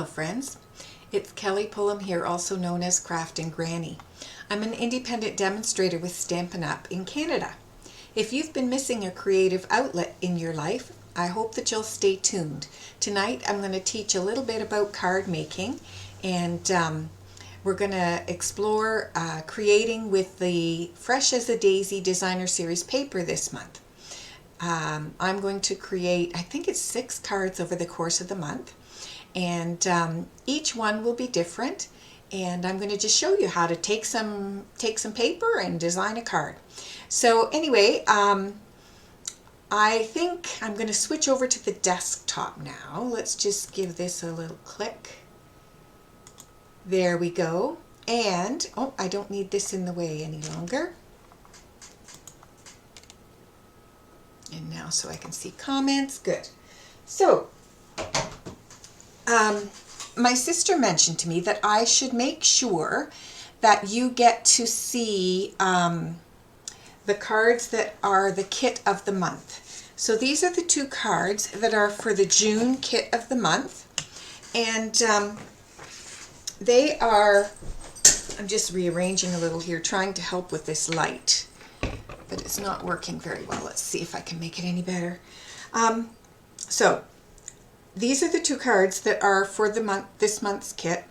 Hello friends, it's Kelly Pullum here, also known as Crafting Granny. I'm an independent demonstrator with Stampin' Up! In Canada. If you've been missing a creative outlet in your life, I hope that you'll stay tuned. Tonight I'm going to teach a little bit about card making, and we're going to explore creating with the Fresh as a Daisy Designer Series paper this month. I'm going to create, I think it's 6 cards over the course of the month, and each one will be different, and I'm going to just show you how to take some paper and design a card. So anyway, I think I'm going to switch over to the desktop now. Let's just give this a little click. There we go. And oh, I don't need this in the way any longer. And now so I can see comments. Good. So my sister mentioned to me that I should make sure that you get to see the cards that are the kit of the month. So these are the 2 cards that are for the June kit of the month, and they are, I'm just rearranging a little here, trying to help with this light, but it's not working very well. Let's see if I can make it any better. So these are the 2 cards that are for the this month's kit.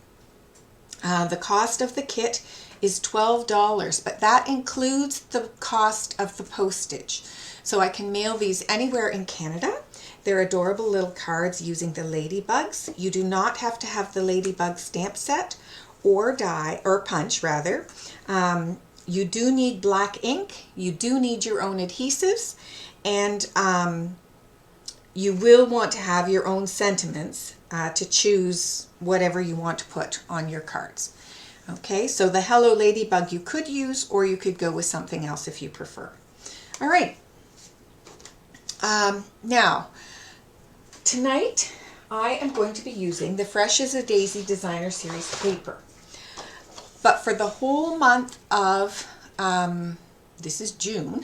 The cost of the kit is $12, but that includes the cost of the postage. So I can mail these anywhere in Canada. They're adorable little cards using the ladybugs. You do not have to have the ladybug stamp set or die, or punch rather. You do need black ink. You do need your own adhesives, and you will want to have your own sentiments to choose whatever you want to put on your cards. Okay, so the Hello Ladybug you could use, or you could go with something else if you prefer. All right. Now, tonight I am going to be using the Fresh as a Daisy Designer Series paper. But for the whole month of, this is June,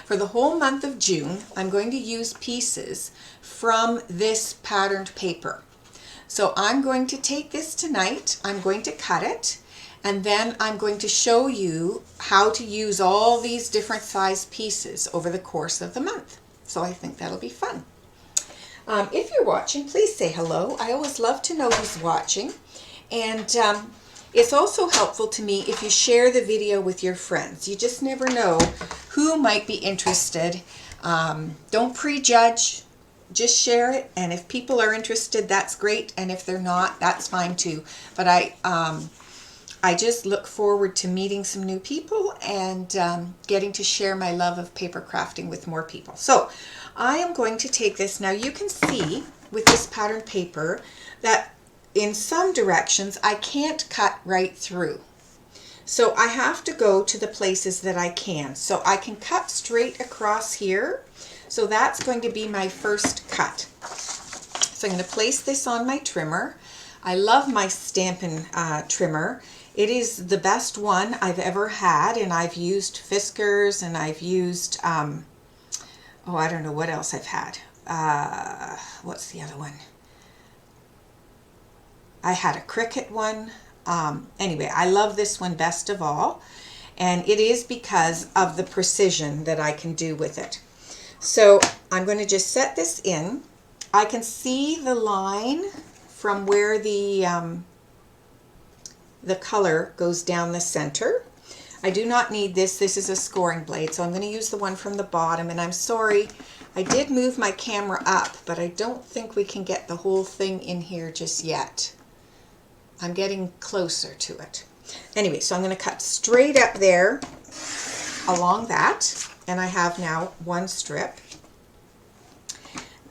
for the whole month of June, I'm going to use pieces from this patterned paper. So I'm going to take this tonight, I'm going to cut it, and then I'm going to show you how to use all these different size pieces over the course of the month. So I think that'll be fun. If you're watching, please say hello. I always love to know who's watching. And it's also helpful to me if you share the video with your friends. You just never know who might be interested. Don't prejudge, just share it. And if people are interested, that's great. And if they're not, that's fine too. But I just look forward to meeting some new people and getting to share my love of paper crafting with more people. So I am going to take this. Now you can see with this patterned paper that in some directions I can't cut right through. So I have to go to the places that I can. So I can cut straight across here. So that's going to be my first cut. So I'm going to place this on my trimmer. I love my Stampin' trimmer. It is the best one I've ever had, and I've used Fiskars, and I've used, oh, I don't know what else I've had. What's the other one? I had a Cricut one. Anyway, I love this one best of all, and it is because of the precision that I can do with it. So I'm going to just set this in. I can see the line from where the color goes down the center. I do not need this. This is a scoring blade, so I'm going to use the one from the bottom. And I'm sorry, I did move my camera up, but I don't think we can get the whole thing in here just yet. I'm getting closer to it. Anyway, so I'm going to cut straight up there along that, and I have now 1 strip.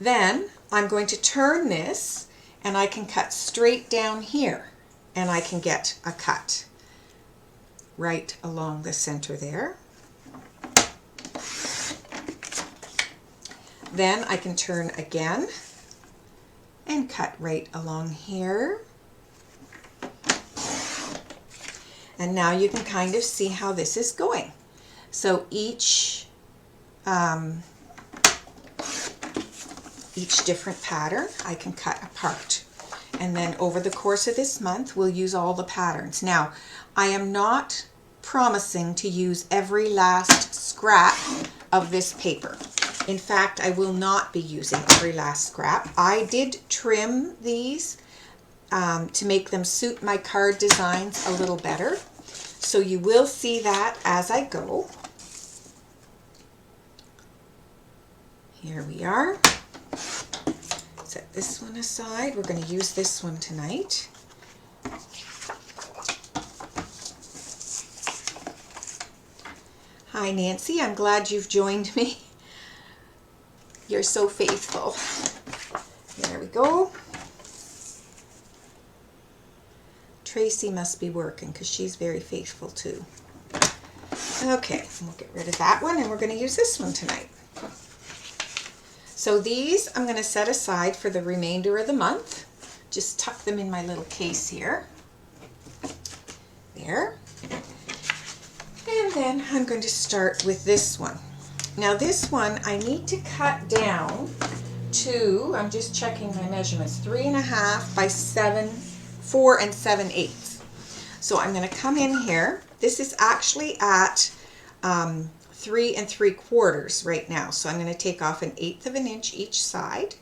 Then I'm going to turn this, and I can cut straight down here, and I can get a cut right along the center there. Then I can turn again and cut right along here. And now you can kind of see how this is going. So each different pattern I can cut apart. And then over the course of this month, we'll use all the patterns. Now, I am not promising to use every last scrap of this paper. In fact, I will not be using every last scrap. I did trim these to make them suit my card designs a little better. So you will see that as I go. Here we are. Set this one aside. We're going to use this one tonight. Hi Nancy, I'm glad you've joined me. You're so faithful. There we go. Tracy must be working because she's very faithful too. Okay, we'll get rid of that one and we're going to use this one tonight. So these I'm going to set aside for the remainder of the month. Just tuck them in my little case here. There. And then I'm going to start with this one. Now this one I need to cut down to, I'm just checking my measurements, 3.5 by 4 7/8. So I'm going to come in here. This is actually at 3 3/4 right now. So I'm going to take off 1/8 of an inch each side.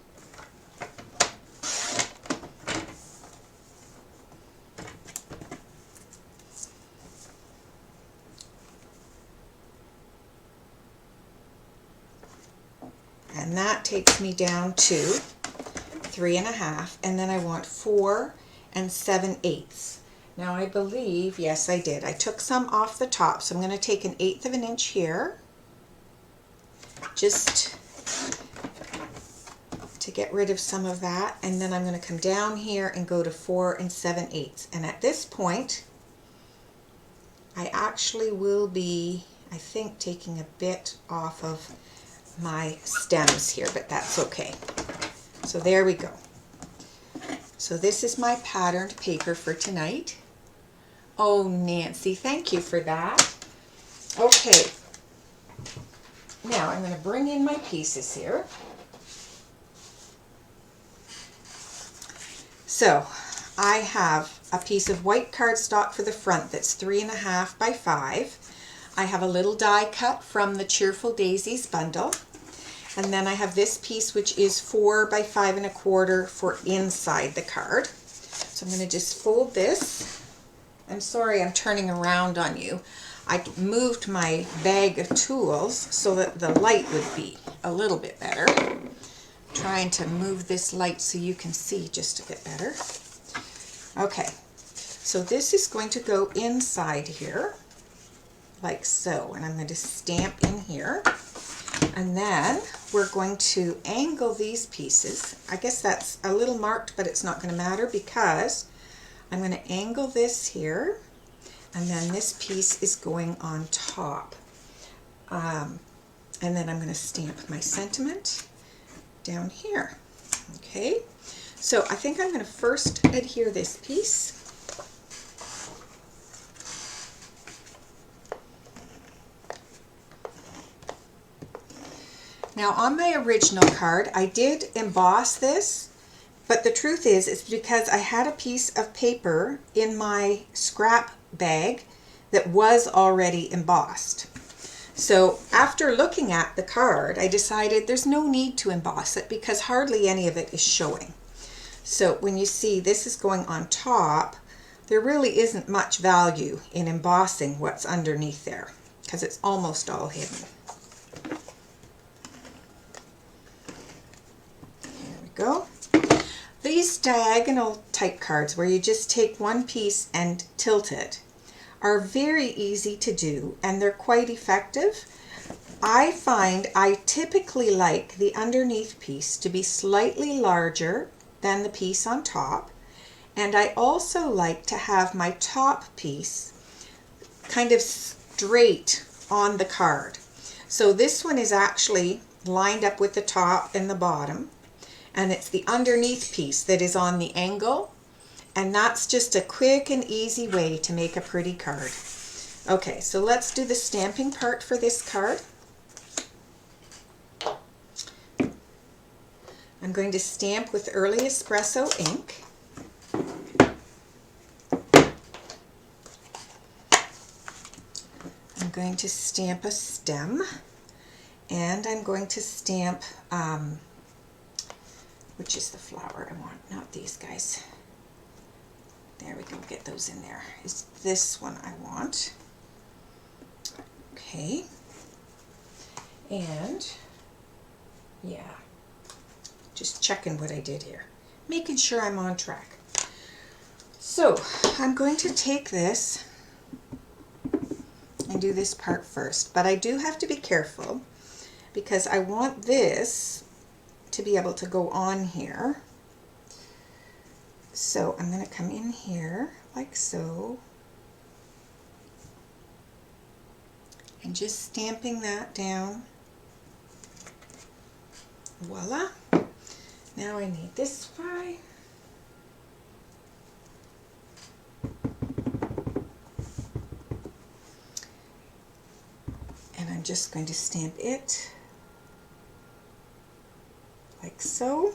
And that takes me down to 3.5, and then I want 4 7/8. Now I believe, yes I did, I took some off the top, so I'm going to take 1/8 of an inch here, just to get rid of some of that, and then I'm going to come down here and go to 4 7/8. And at this point, I actually will be, I think, taking a bit off of my stems here, but that's okay. So there we go. So this is my patterned paper for tonight. Oh, Nancy, thank you for that. Okay, now I'm going to bring in my pieces here. So I have a piece of white cardstock for the front that's 3.5 by 5. I have a little die cut from the Cheerful Daisies Bundle. And then I have this piece which is 4 by 5 1/4 for inside the card. So I'm going to just fold this. I'm sorry I'm turning around on you. I moved my bag of tools so that the light would be a little bit better. I'm trying to move this light so you can see just a bit better. Okay, so this is going to go inside here, like so. And I'm going to stamp in here. And then we're going to angle these pieces. I guess that's a little marked, but it's not going to matter because I'm going to angle this here, and then this piece is going on top. And then I'm going to stamp my sentiment down here. Okay, so I think I'm going to first adhere this piece. Now on my original card, I did emboss this, but the truth is, it's because I had a piece of paper in my scrap bag that was already embossed. So after looking at the card, I decided there's no need to emboss it because hardly any of it is showing. So when you see this is going on top, there really isn't much value in embossing what's underneath there because it's almost all hidden. Go. These diagonal type cards where you just take one piece and tilt it are very easy to do, and they're quite effective. I find I typically like the underneath piece to be slightly larger than the piece on top, and I also like to have my top piece kind of straight on the card. So this one is actually lined up with the top and the bottom, and it's the underneath piece that is on the angle, and that's just a quick and easy way to make a pretty card. Okay, so let's do the stamping part for this card. I'm going to stamp with Early Espresso ink. I'm going to stamp a stem, and I'm going to stamp, which is the flower I want, not these guys. There we go, get those in there. It's this one I want. Okay. And, yeah, just checking what I did here, making sure I'm on track. So, I'm going to take this and do this part first, but I do have to be careful because I want this to be able to go on here. So I'm going to come in here like so and just stamping that down. Voila. Now I need this guy. And I'm just going to stamp it like so.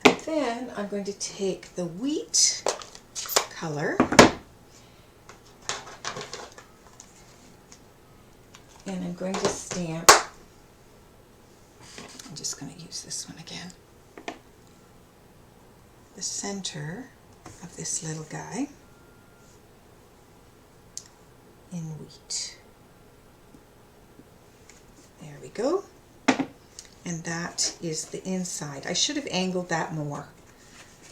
And then I'm going to take the wheat color and I'm going to stamp, I'm just going to use this one again, the center of this little guy in wheat. There we go. And that is the inside. I should have angled that more.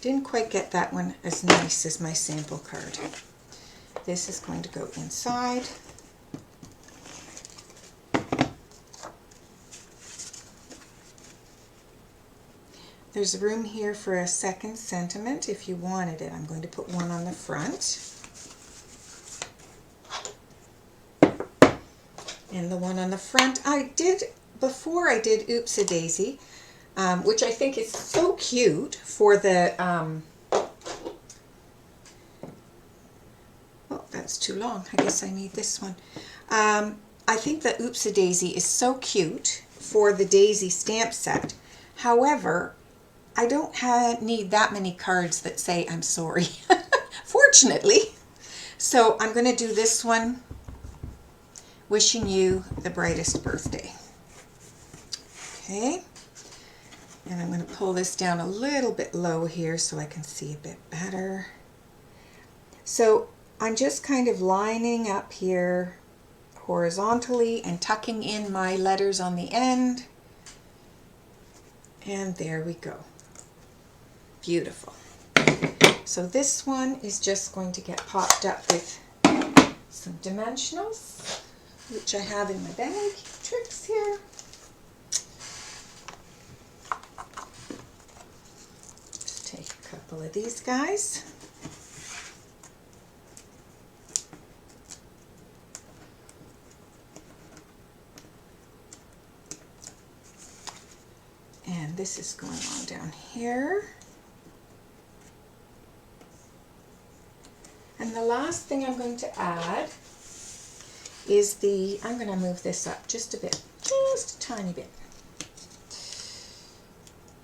Didn't quite get that one as nice as my sample card. This is going to go inside. There's room here for a second sentiment if you wanted it. I'm going to put one on the front. And the one on the front, I did, before I did Oops a Daisy, which I think is so cute for the, oh, that's too long. I guess I need this one. I think the Oops a Daisy is so cute for the Daisy stamp set. However, I don't need that many cards that say I'm sorry, fortunately. So I'm going to do this one, wishing you the brightest birthday. Okay, and I'm going to pull this down a little bit low here so I can see a bit better. So I'm just kind of lining up here horizontally and tucking in my letters on the end. And there we go. Beautiful. So this one is just going to get popped up with some dimensionals, which I have in my bag, tricks here. Just take a couple of these guys. And this is going on down here. And the last thing I'm going to add is the, I'm going to move this up just a bit, just a tiny bit.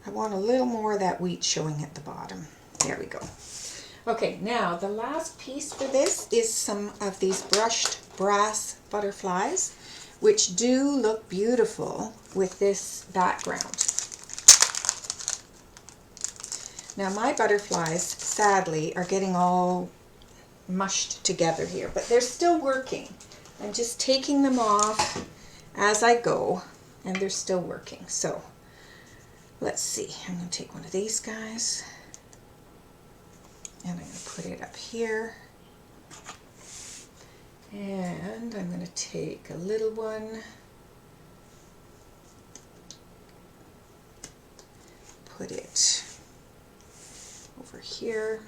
I want a little more of that wheat showing at the bottom. There we go. Okay, now the last piece for this is some of these brushed brass butterflies, which do look beautiful with this background. Now my butterflies, sadly, are getting all mushed together here, but they're still working. I'm just taking them off as I go, and they're still working. So let's see, I'm going to take one of these guys and I'm going to put it up here, and I'm going to take a little one, put it over here,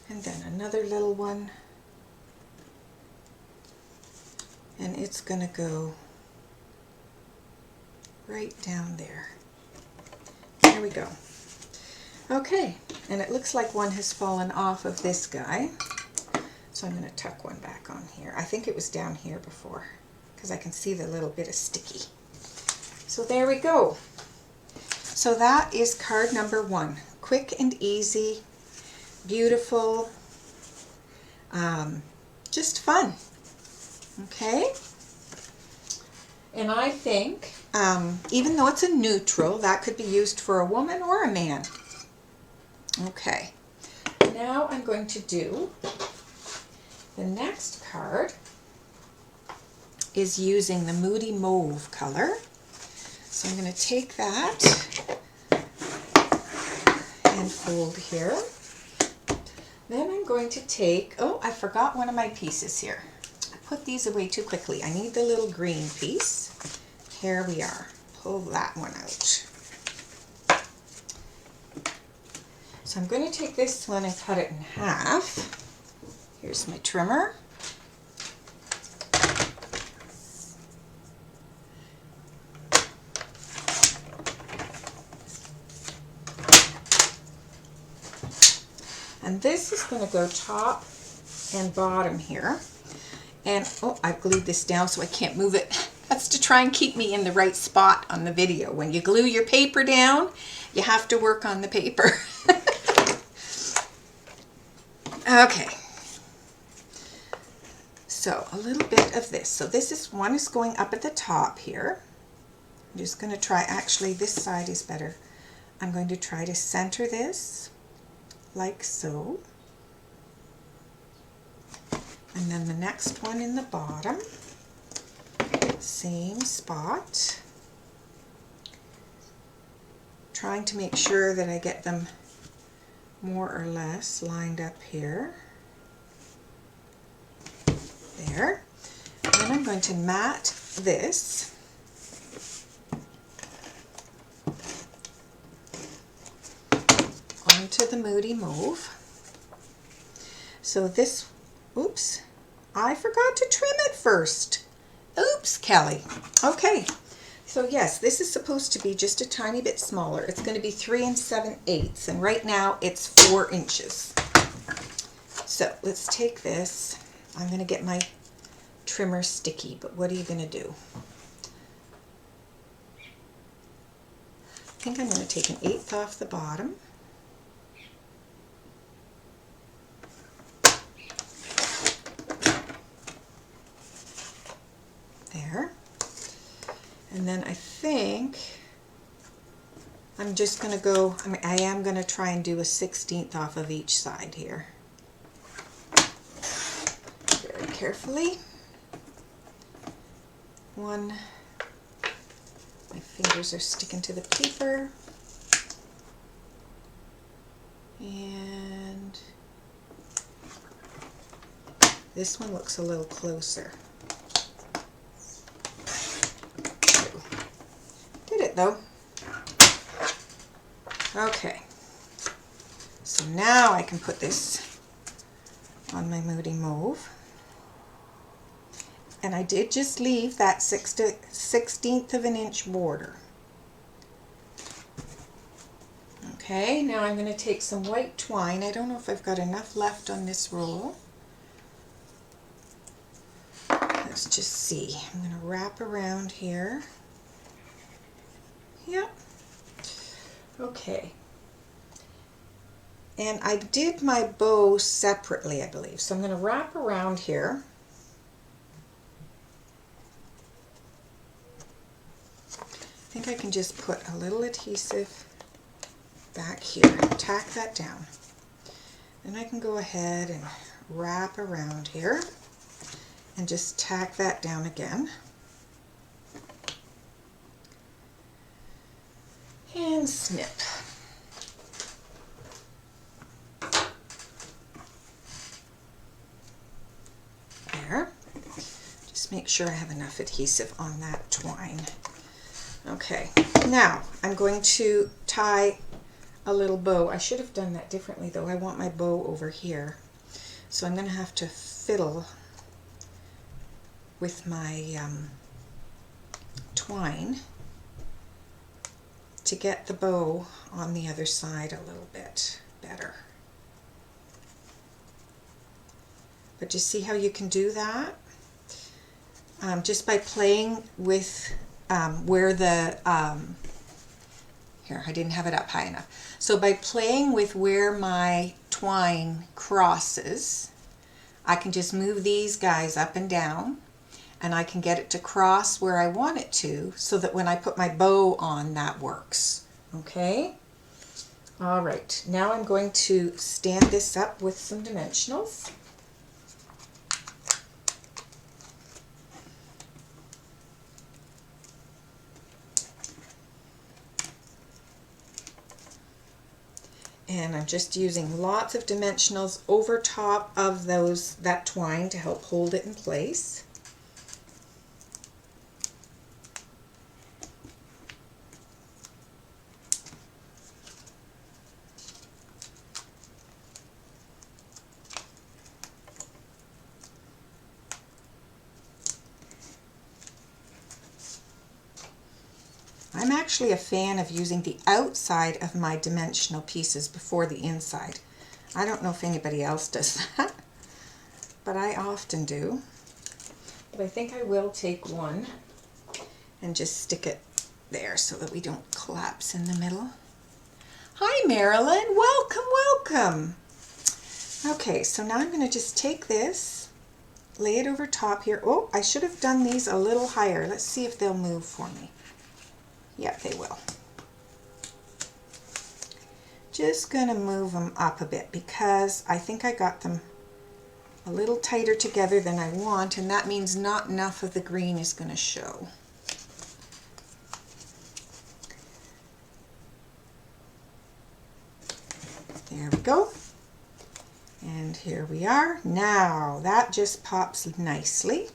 and then another little one, and it's going to go right down there. There we go. Okay, and it looks like one has fallen off of this guy, so I'm going to tuck one back on here. I think it was down here before because I can see the little bit of sticky. So there we go. So that is card number 1. Quick and easy, beautiful, just fun. Okay. And I think, even though it's a neutral, that could be used for a woman or a man. Okay. Now I'm going to do the next card is using the Moody Mauve color. So I'm going to take that and fold here. Then I'm going to take, oh, I forgot one of my pieces here. I put these away too quickly. I need the little green piece. Here we are. Pull that one out. So I'm going to take this one and cut it in half. Here's my trimmer. And this is going to go top and bottom here. And, oh, I've glued this down so I can't move it. That's to try and keep me in the right spot on the video. When you glue your paper down, you have to work on the paper. Okay. So a little bit of this. So this is one is going up at the top here. I'm just going to try, actually this side is better. I'm going to try to center this like so. And then the next one in the bottom, same spot. Trying to make sure that I get them more or less lined up here. There. And then I'm going to mat this. Onto the Moody Mauve. So this, oops, I forgot to trim it first. Oops, Kelly. Okay, so yes, this is supposed to be just a tiny bit smaller. It's going to be 3 7/8, and right now it's 4 inches. So let's take this. I'm going to get my trimmer sticky, but what are you going to do? I think I'm going to take 1/8 off the bottom. There. And then I think I'm just going to go, I am going to try and do a 1/16 off of each side here. Very carefully. One, my fingers are sticking to the paper. And this one looks a little closer. Did it though. Okay. So now I can put this on my Moody Mauve. And I did just leave that 1/16 of an inch border. Okay, now I'm going to take some white twine. I don't know if I've got enough left on this roll. Let's just see. I'm going to wrap around here. Yep. Okay. And I did my bow separately, I believe. So I'm going to wrap around here. I think I can just put a little adhesive back here, tack that down. Then I can go ahead and wrap around here and just tack that down again. And snip. There. Just make sure I have enough adhesive on that twine. Okay, now I'm going to tie a little bow. I should have done that differently though. I want my bow over here. So I'm going to have to fiddle with my twine to get the bow on the other side a little bit better. But you see how you can do that? Just by playing with where the, here, I didn't have it up high enough. So by playing with where my twine crosses, I can just move these guys up and down, and I can get it to cross where I want it to, so that when I put my bow on, that works. Okay? All right, now I'm going to stand this up with some dimensionals. And I'm just using lots of dimensionals over top of that twine to help hold it in place. I'm actually a fan of using the outside of my dimensional pieces before the inside. I don't know if anybody else does that, but I often do. But I think I will take one and just stick it there so that we don't collapse in the middle. Hi Marilyn, welcome, welcome. Okay, so now I'm going to just take this, lay it over top here. Oh, I should have done these a little higher. Let's see if they'll move for me. Yeah, they will. Just going to move them up a bit because I think I got them a little tighter together than I want, and that means not enough of the green is going to show. There we go. And here we are. Now that just pops nicely.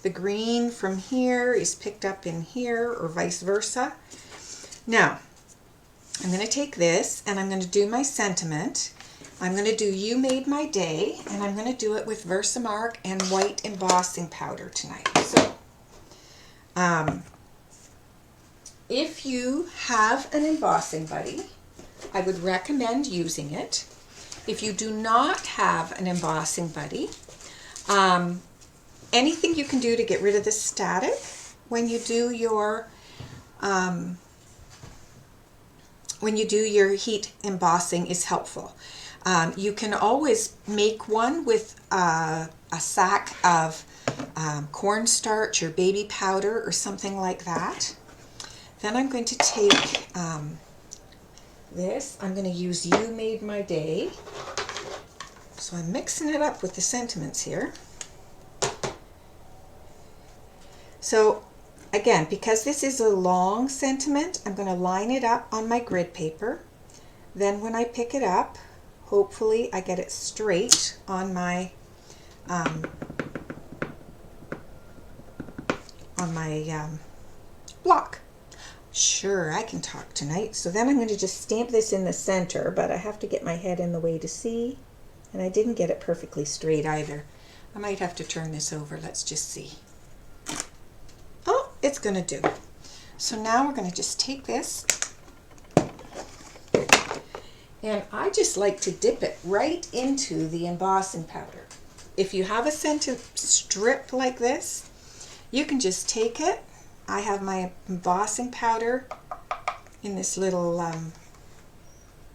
The green from here is picked up in here, or vice versa. Now, I'm going to take this and I'm going to do my sentiment. I'm going to do You Made My Day, and I'm going to do it with Versamark and white embossing powder tonight. So, if you have an embossing buddy, I would recommend using it. If you do not have an embossing buddy, anything you can do to get rid of the static when you do your heat embossing is helpful. You can always make one with a sack of cornstarch or baby powder or something like that. Then I'm going to take this. I'm going to use You Made My Day. So I'm mixing it up with the sentiments here. So again, because this is a long sentiment, I'm going to line it up on my grid paper. Then when I pick it up, hopefully I get it straight on my block. Sure, I can talk tonight. So then I'm going to just stamp this in the center, but I have to get my head in the way to see. And I didn't get it perfectly straight either. I might have to turn this over. Let's just see. Oh, it's going to do. So now we're going to just take this. And I just like to dip it right into the embossing powder. If you have a scented strip like this, you can just take it. I have my embossing powder in this little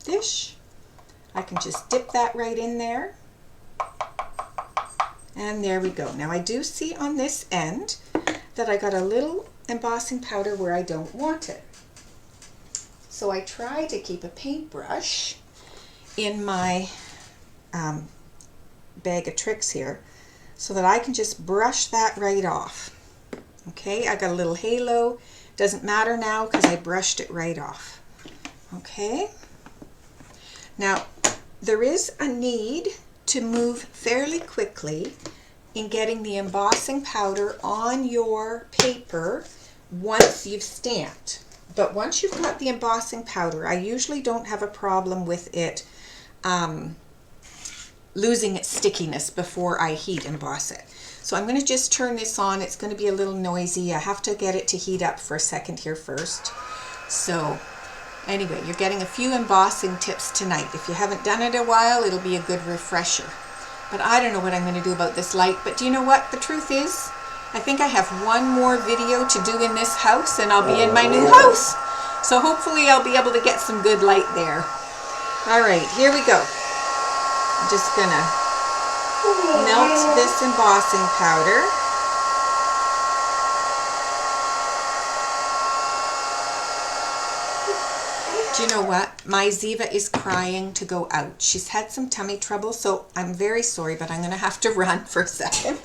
dish. I can just dip that right in there. And there we go. Now I do see on this end that I got a little embossing powder where I don't want it. So I try to keep a paintbrush in my bag of tricks here so that I can just brush that right off. Okay, I got a little halo. Doesn't matter now because I brushed it right off. Okay. Now, there is a need to move fairly quickly in getting the embossing powder on your paper once you've stamped. But once you've got the embossing powder, I usually don't have a problem with it losing its stickiness before I heat emboss it. So I'm going to just turn this on. It's going to be a little noisy. I have to get it to heat up for a second here first. So anyway, you're getting a few embossing tips tonight. If you haven't done it in a while, it'll be a good refresher. But I don't know what I'm going to do about this light. But do you know what? The truth is, I think I have one more video to do in this house and I'll be in my new house. So hopefully I'll be able to get some good light there. All right, here we go. I'm just gonna melt this embossing powder. Do you know what? My Ziva is crying to go out. She's had some tummy trouble, so I'm very sorry, but I'm gonna have to run for a second.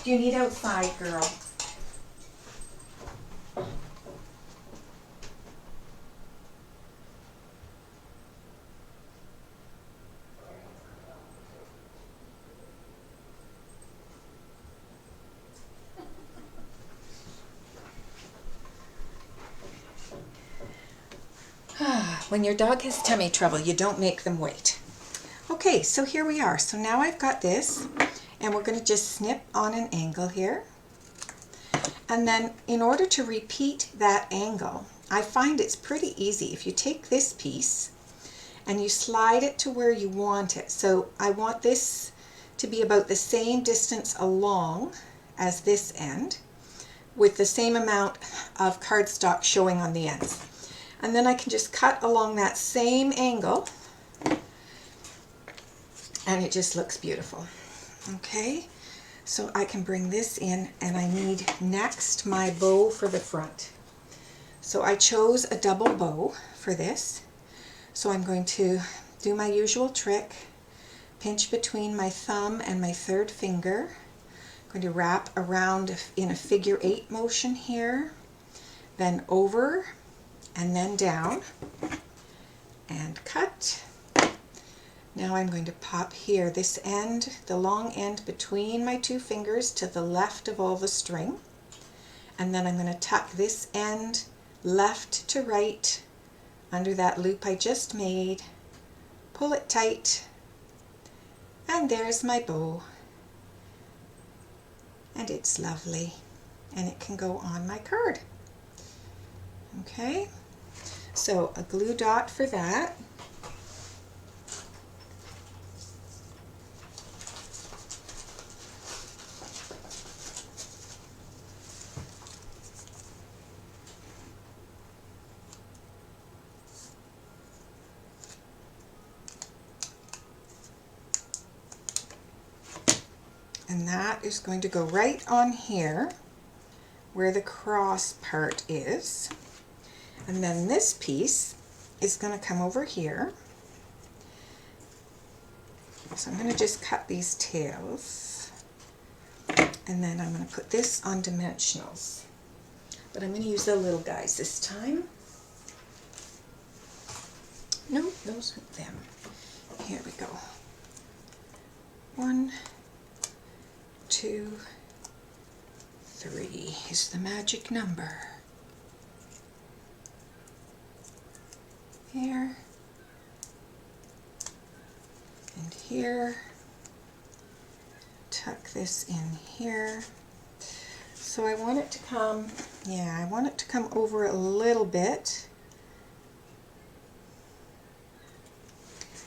Do you need outside, girl? When your dog has tummy trouble, you don't make them wait. Okay, so here we are. So now I've got this, and we're going to just snip on an angle here. And then in order to repeat that angle, I find it's pretty easy. If you take this piece and you slide it to where you want it. So I want this to be about the same distance along as this end, with the same amount of cardstock showing on the ends. And then I can just cut along that same angle and it just looks beautiful. Okay, so I can bring this in, and I need next my bow for the front. So I chose a double bow for this. So I'm going to do my usual trick, pinch between my thumb and my third finger. I'm going to wrap around in a figure 8 motion here, then over, and then down, and cut. Now I'm going to pop here, this end, the long end between my 2 fingers to the left of all the string, and then I'm going to tuck this end left to right under that loop I just made, pull it tight, and there's my bow, and it's lovely, and it can go on my card. Okay, so a glue dot for that. And that is going to go right on here where the cross part is. And then this piece is going to come over here. So I'm going to just cut these tails. And then I'm going to put this on dimensionals. But I'm going to use the little guys this time. No, those aren't them. Here we go. 1, 2, 3 is the magic number. Here and here. Tuck this in here. So I want it to come, I want it to come over a little bit.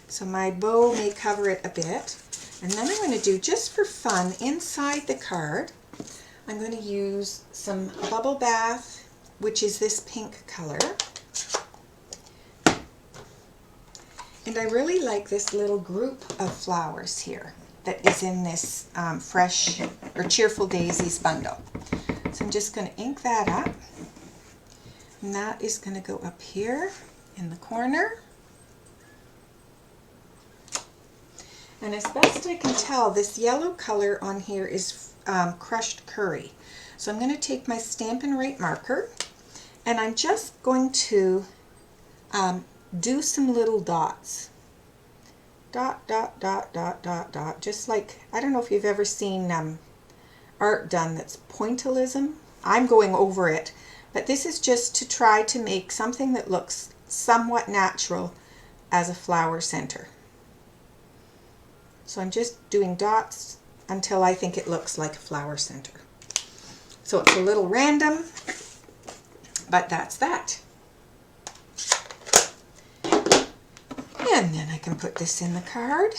So my bow may cover it a bit. And then I'm going to do, just for fun, inside the card, I'm going to use some Bubble Bath, which is this pink color. And I really like this little group of flowers here that is in this Fresh or Cheerful Daisies bundle. So I'm just going to ink that up. And that is going to go up here in the corner. And as best I can tell, this yellow color on here is crushed curry. So I'm going to take my Stampin' Write marker, and I'm just going to do some little dots. Dot, dot, dot, dot, dot, dot. Just like, I don't know if you've ever seen art done that's pointillism. I'm going over it, but this is just to try to make something that looks somewhat natural as a flower center. So I'm just doing dots until I think it looks like a flower center. So it's a little random, but that's that. And then I can put this in the card.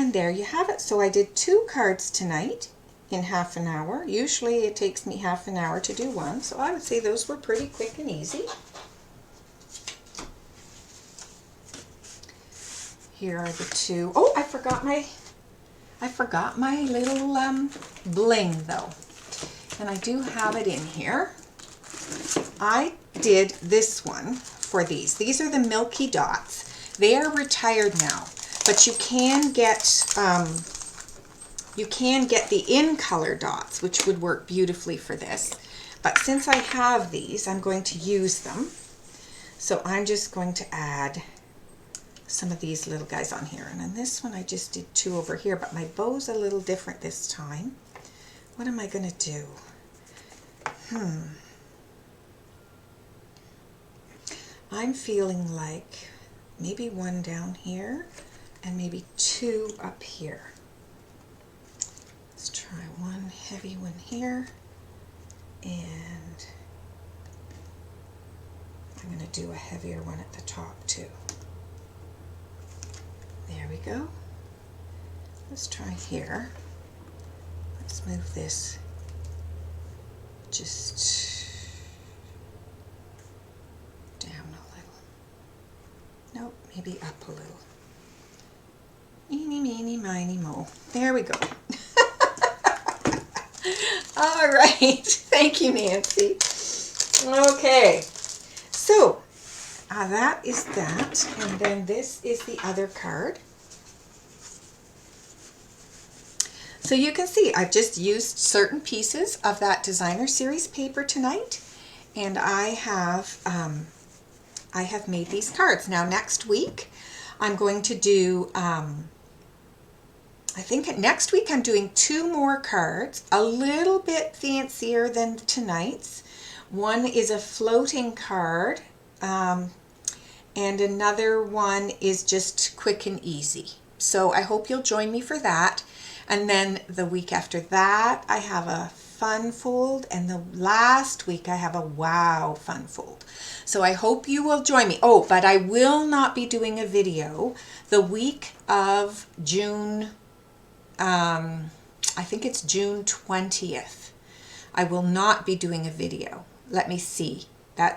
And there you have it. So I did 2 cards tonight in half an hour. Usually it takes me half an hour to do one, so I would say those were pretty quick and easy. Here are the 2. Oh, I forgot my little bling though. And I do have it in here. I did this one for these. These are the Milky Dots. They are retired now, but you can get the in color dots, which would work beautifully for this. But since I have these, I'm going to use them. So I'm just going to add some of these little guys on here. And on this one, I just did 2 over here, but my bow's a little different this time. What am I going to do? I'm feeling like maybe 1 down here and maybe 2 up here. Let's try 1 heavy one here, and I'm going to do a heavier one at the top too. There we go. Let's try here. Let's move this just down a little. Nope, maybe up a little. Eeny, meeny, miny, mo. There we go. All right. Thank you, Nancy. Okay. So, that is that. And then this is the other card. So you can see I've just used certain pieces of that designer series paper tonight, and I have made these cards. Now next week I'm going to do, I think next week I'm doing 2 more cards, a little bit fancier than tonight's. One is a floating card, and another one is just quick and easy. So I hope you'll join me for that. And then the week after that, I have a fun fold, and the last week I have a wow fun fold. So I hope you will join me. Oh, but I will not be doing a video the week of June, I think it's June 20th. I will not be doing a video. Let me see.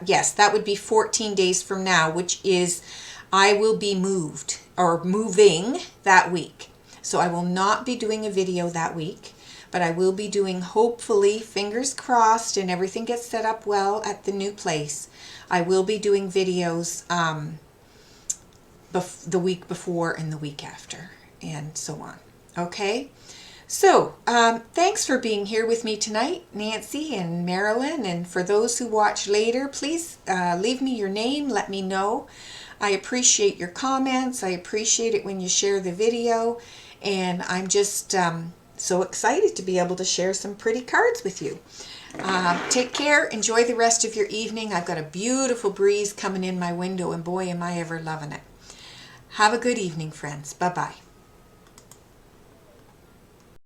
Yes, that would be 14 days from now, which is I will be moved or moving that week. So I will not be doing a video that week, but I will be doing, hopefully, fingers crossed and everything gets set up well at the new place, I will be doing videos the week before and the week after, and so on. Okay? So, thanks for being here with me tonight, Nancy and Marilyn, and for those who watch later, please leave me your name, let me know. I appreciate your comments, I appreciate it when you share the video, and I'm just so excited to be able to share some pretty cards with you. Take care, enjoy the rest of your evening. I've got a beautiful breeze coming in my window, and boy am I ever loving it. Have a good evening, friends. Bye-bye.